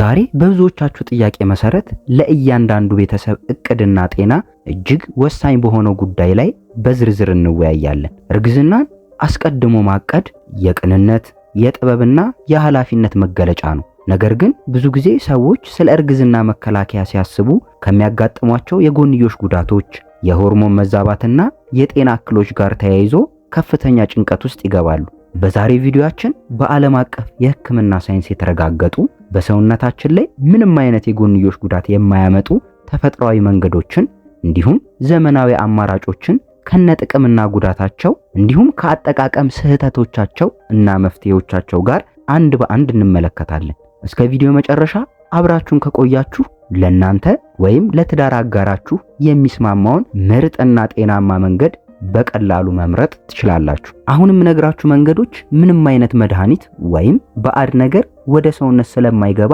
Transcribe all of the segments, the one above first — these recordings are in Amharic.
ዛሬ በብዙዎቻችሁ ጥያቄ መሰረት ለእያንዳንዱ ቤተሰብ እቅድና ጤና እጅግ ወሳኝ በሆነው ጉዳይ ላይ በዝርዝር እንወያያለን። እርግዝናን አስቀድሞ ማቀድ የቅንነት፣ የጥበብና የኃላፊነት መገለጫ ነው። ነገር ግን ብዙ ጊዜ ሰዎች ስለ እርግዝና መከላከያ ሲያስቡ ከሚያጋጥሟቸው የጎንዮሽ ጉዳቶች፣ የሆርሞን መዛባትና የጤና እክሎች ጋር ተያይዞ ከፍተኛ ጭንቀት ውስጥ ይገባሉ። በዛሬ ቪዲዮአችን በዓለም አቀፍ የሕክምና ሳይንስ የተረጋገጡ በሰውነታችን ላይ ምንም አይነት የጎንዮሽ ጉዳት የማያመጡ ተፈጥሯዊ መንገዶችን እንዲሁም ዘመናዊ አማራጮችን ከነጥቅምና ጉዳታቸው እንዲሁም ከአጠቃቀም ስህተቶቻቸው እና መፍትሄዎቻቸው ጋር አንድ በአንድ እንመለከታለን። እስከ ቪዲዮ መጨረሻ አብራችሁን ከቆያችሁ ለናንተ ወይም ለትዳር አጋራችሁ የሚስማማውን ምርጥና ጤናማ መንገድ በቀላሉ መምረጥ ትችላላችሁ። አሁን የምነግራችሁ መንገዶች ምንም አይነት መድኃኒት ወይም ባዕድ ነገር ወደ ሰውነት ስለማይገባ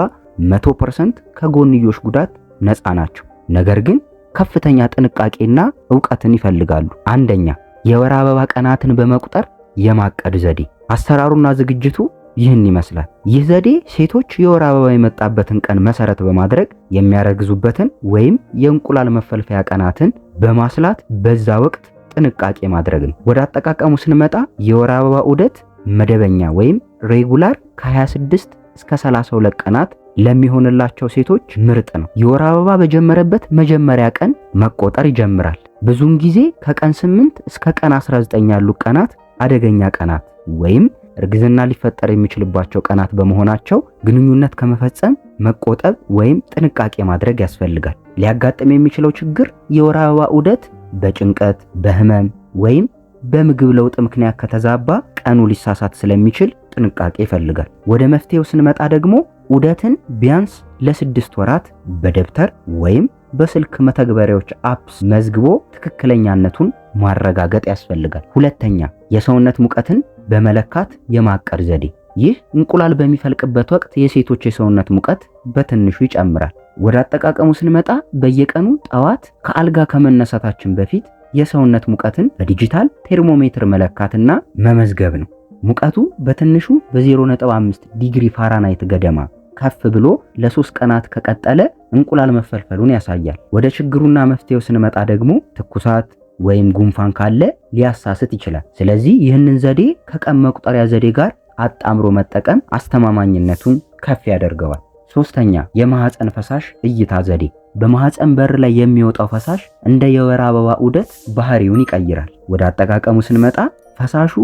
100% ከጎንዮሽ ጉዳት ነፃ ናቸው። ነገር ግን ከፍተኛ ጥንቃቄና ዕውቀትን ይፈልጋሉ። አንደኛ፣ የወር አበባ ቀናትን በመቁጠር የማቀድ ዘዴ። አሰራሩና ዝግጅቱ ይህን ይመስላል። ይህ ዘዴ ሴቶች የወር አበባ የመጣበትን ቀን መሰረት በማድረግ የሚያረግዙበትን ወይም የእንቁላል መፈልፈያ ቀናትን በማስላት በዛ ወቅት ጥንቃቄ ማድረግ ነው። ወደ አጠቃቀሙ ስንመጣ የወር አበባ ዑደት መደበኛ ወይም ሬጉላር ከ26 እስከ 32 ቀናት ለሚሆንላቸው ሴቶች ምርጥ ነው። የወር አበባ በጀመረበት መጀመሪያ ቀን መቆጠር ይጀምራል። ብዙውን ጊዜ ከቀን 8 እስከ ቀን 19 ያሉ ቀናት አደገኛ ቀናት ወይም እርግዝና ሊፈጠር የሚችልባቸው ቀናት በመሆናቸው ግንኙነት ከመፈጸም መቆጠብ ወይም ጥንቃቄ ማድረግ ያስፈልጋል። ሊያጋጥም የሚችለው ችግር የወር አበባ ዑደት በጭንቀት፣ በህመም ወይም በምግብ ለውጥ ምክንያት ከተዛባ ቀኑ ሊሳሳት ስለሚችል ጥንቃቄ ይፈልጋል። ወደ መፍትሄው ስንመጣ ደግሞ ዑደትን ቢያንስ ለ6 ወራት በደብተር ወይም በስልክ መተግበሪያዎች አፕስ መዝግቦ ትክክለኛነቱን ማረጋገጥ ያስፈልጋል። ሁለተኛ፣ የሰውነት ሙቀትን በመለካት የማቀድ ዘዴ። ይህ እንቁላል በሚፈልቅበት ወቅት የሴቶች የሰውነት ሙቀት በትንሹ ይጨምራል። ወደ አጠቃቀሙ ስንመጣ በየቀኑ ጠዋት ከአልጋ ከመነሳታችን በፊት የሰውነት ሙቀትን በዲጂታል ቴርሞሜትር መለካትና መመዝገብ ነው። ሙቀቱ በትንሹ በ0.5 ዲግሪ ፋራናይት ገደማ ከፍ ብሎ ለ3 ቀናት ከቀጠለ እንቁላል መፈልፈሉን ያሳያል። ወደ ችግሩና መፍትሄው ስንመጣ ደግሞ ትኩሳት ወይም ጉንፋን ካለ ሊያሳስት ይችላል። ስለዚህ ይህንን ዘዴ ከቀን መቁጠሪያ ዘዴ ጋር አጣምሮ መጠቀም አስተማማኝነቱን ከፍ ያደርገዋል። ሶስተኛ፣ የማህፀን ፈሳሽ እይታ ዘዴ። በማህፀን በር ላይ የሚወጣው ፈሳሽ እንደ የወር አበባ ዑደት ባህሪውን ይቀይራል። ወደ አጠቃቀሙ ስንመጣ ፈሳሹ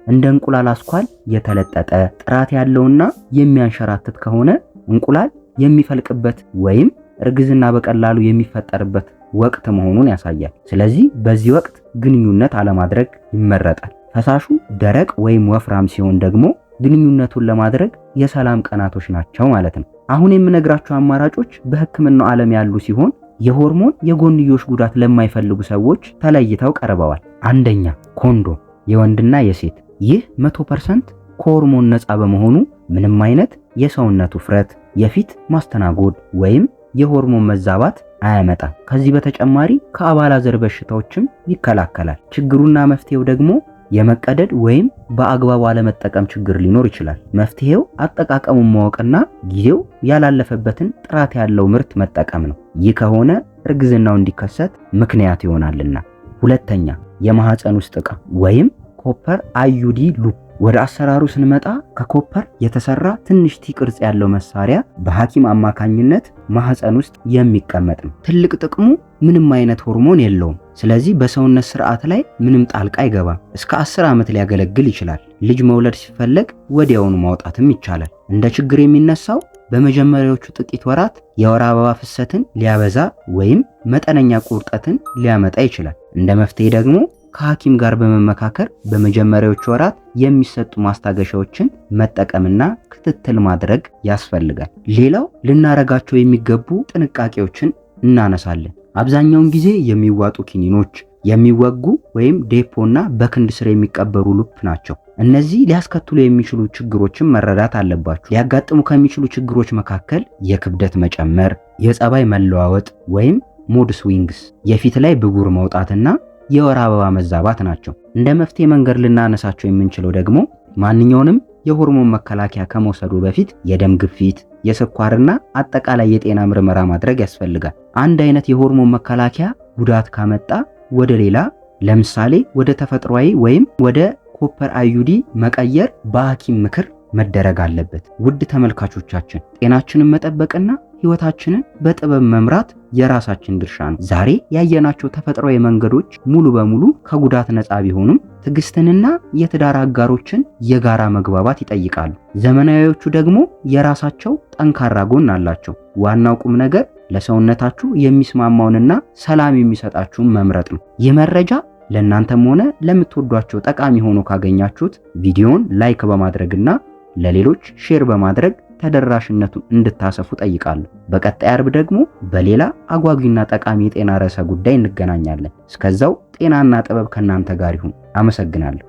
እንደ እንቁላል አስኳል የተለጠጠ ጥራት ያለውና የሚያንሸራትት ከሆነ እንቁላል የሚፈልቅበት ወይም እርግዝና በቀላሉ የሚፈጠርበት ወቅት መሆኑን ያሳያል። ስለዚህ በዚህ ወቅት ግንኙነት አለማድረግ ይመረጣል። ፈሳሹ ደረቅ ወይም ወፍራም ሲሆን ደግሞ ግንኙነቱን ለማድረግ የሰላም ቀናቶች ናቸው ማለት ነው። አሁን የምነግራቸው አማራጮች በሕክምናው ዓለም ያሉ ሲሆን የሆርሞን የጎንዮሽ ጉዳት ለማይፈልጉ ሰዎች ተለይተው ቀርበዋል። አንደኛ፣ ኮንዶም የወንድና የሴት። ይህ 100% ከሆርሞን ነፃ በመሆኑ ምንም አይነት የሰውነት ውፍረት፣ የፊት ማስተናጎድ ወይም የሆርሞን መዛባት አያመጣም። ከዚህ በተጨማሪ ከአባላዘር በሽታዎችም ይከላከላል። ችግሩና መፍትሄው ደግሞ የመቀደድ ወይም በአግባቡ አለመጠቀም ችግር ሊኖር ይችላል። መፍትሄው አጠቃቀሙን ማወቅና ጊዜው ያላለፈበትን ጥራት ያለው ምርት መጠቀም ነው። ይህ ከሆነ እርግዝናው እንዲከሰት ምክንያት ይሆናልና። ሁለተኛ፣ የማህፀን ውስጥ ዕቃ ወይም ኮፐር አዩዲ ሉፕ። ወደ አሰራሩ ስንመጣ ከኮፐር የተሰራ ትንሽ ቲ ቅርጽ ያለው መሳሪያ በሐኪም አማካኝነት ማህፀን ውስጥ የሚቀመጥ ነው። ትልቅ ጥቅሙ ምንም አይነት ሆርሞን የለውም። ስለዚህ በሰውነት ስርዓት ላይ ምንም ጣልቃ አይገባም። እስከ 10 ዓመት ሊያገለግል ይችላል። ልጅ መውለድ ሲፈለግ ወዲያውኑ ማውጣትም ይቻላል። እንደ ችግር የሚነሳው በመጀመሪያዎቹ ጥቂት ወራት የወር አበባ ፍሰትን ሊያበዛ ወይም መጠነኛ ቁርጠትን ሊያመጣ ይችላል። እንደ መፍትሄ ደግሞ ከሐኪም ጋር በመመካከር በመጀመሪያዎቹ ወራት የሚሰጡ ማስታገሻዎችን መጠቀምና ክትትል ማድረግ ያስፈልጋል። ሌላው ልናረጋቸው የሚገቡ ጥንቃቄዎችን እናነሳለን። አብዛኛውን ጊዜ የሚዋጡ ኪኒኖች፣ የሚወጉ ወይም ዴፖና በክንድ ስር የሚቀበሩ ሉፕ ናቸው። እነዚህ ሊያስከትሉ የሚችሉ ችግሮችን መረዳት አለባችሁ። ሊያጋጥሙ ከሚችሉ ችግሮች መካከል የክብደት መጨመር፣ የጸባይ መለዋወጥ ወይም ሙድ ስዊንግስ፣ የፊት ላይ ብጉር መውጣትና የወር አበባ መዛባት ናቸው። እንደ መፍትሄ መንገድ ልናነሳቸው የምንችለው ደግሞ ማንኛውንም የሆርሞን መከላከያ ከመውሰዱ በፊት የደም ግፊት፣ የስኳርና አጠቃላይ የጤና ምርመራ ማድረግ ያስፈልጋል። አንድ አይነት የሆርሞን መከላከያ ጉዳት ካመጣ ወደ ሌላ ለምሳሌ ወደ ተፈጥሯዊ ወይም ወደ ኮፐር አዩዲ መቀየር በሐኪም ምክር መደረግ አለበት። ውድ ተመልካቾቻችን ጤናችንን መጠበቅና ህይወታችንን በጥበብ መምራት የራሳችን ድርሻ ነው። ዛሬ ያየናቸው ተፈጥሯዊ መንገዶች ሙሉ በሙሉ ከጉዳት ነፃ ቢሆኑም ትዕግስትንና የትዳር አጋሮችን የጋራ መግባባት ይጠይቃሉ። ዘመናዊዎቹ ደግሞ የራሳቸው ጠንካራ ጎን አላቸው። ዋናው ቁም ነገር ለሰውነታችሁ የሚስማማውንና ሰላም የሚሰጣችሁን መምረጥ ነው። ይህ መረጃ ለእናንተም ሆነ ለምትወዷቸው ጠቃሚ ሆኖ ካገኛችሁት ቪዲዮውን ላይክ በማድረግና ለሌሎች ሼር በማድረግ ተደራሽነቱን እንድታሰፉ ጠይቃለሁ። በቀጣይ አርብ ደግሞ በሌላ አጓጊና ጠቃሚ የጤና ርዕሰ ጉዳይ እንገናኛለን። እስከዛው ጤናና ጥበብ ከእናንተ ጋር ይሁን። አመሰግናለሁ።